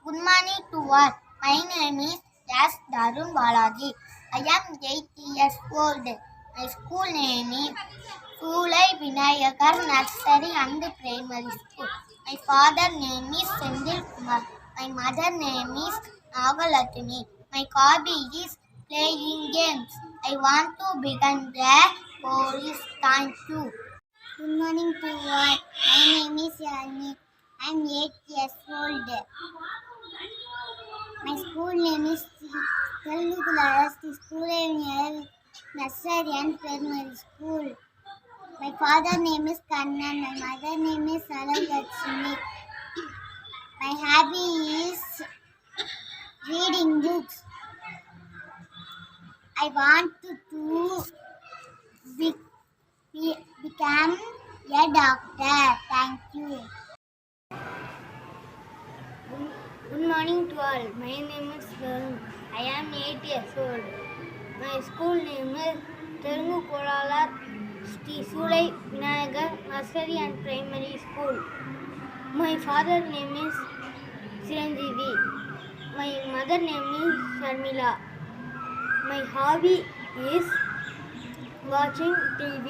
Good morning to all. My name is S. Darun Balaji. I am 8 years old. My school name is Sulai Vinayakar Nursery and Primary School. My father name is Sendil Kumar. My mother name is Nagalatini. My hobby is playing games. I want to become a police. Thank you. Good morning to all. My name is Yalini. I am 8 years old. My school name is Telugu Class. The school name is Nursery and Primary School. My father name is Kannan. My mother name is Salalakshmi. My hobby is reading books. I want to become a doctor. Thank you. Good morning to all. My name is Varun. I am 8 years old. My school name is Telugu Kolalar Sri Sulai Vinayagar Nursery and Primary School. My father name is Chiranjeevi. My mother name is Sharmila. My hobby is watching TV.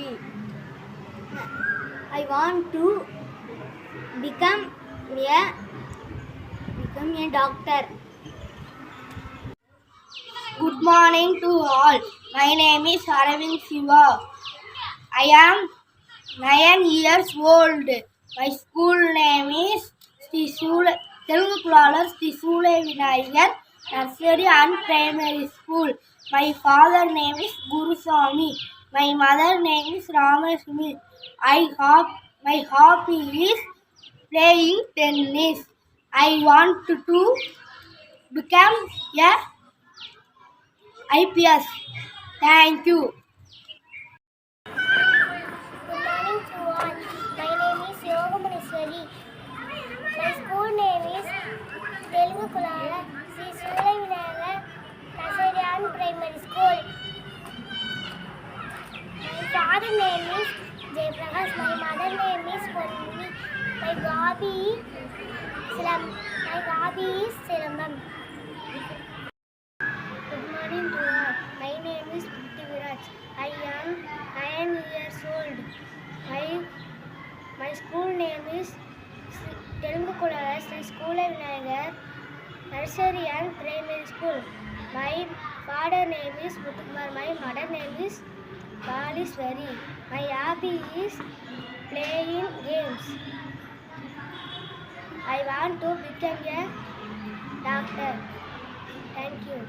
I want to become a doctor. Good morning to all. My name is Aravind Siva. I am 9 years old. My school name is Telugu Class Sri Sulai Vinayagar Nursery and Primary School. My father name is Guruswami. My mother name is Ramaswamy. My hobby is playing tennis. I want to become a IPS. Thank you. Good morning to all. My name is Yogamuniswari. My school name is Telugu Kulala Sri Sulai Vinayagar Nursery and Primary School. My father name is Jayprakash. My mother name is Pornini. My hobby is Silambam. Good morning to all. My name is Prithviraj. I am 9 years old. My school name is Telugu Kolalar Sri Sulai Vinayagar Nursery and Primary School. My father name is Muthukumar. My mother name is Kaliswari. My hobby is playing games. I want to become a doctor. Thank you.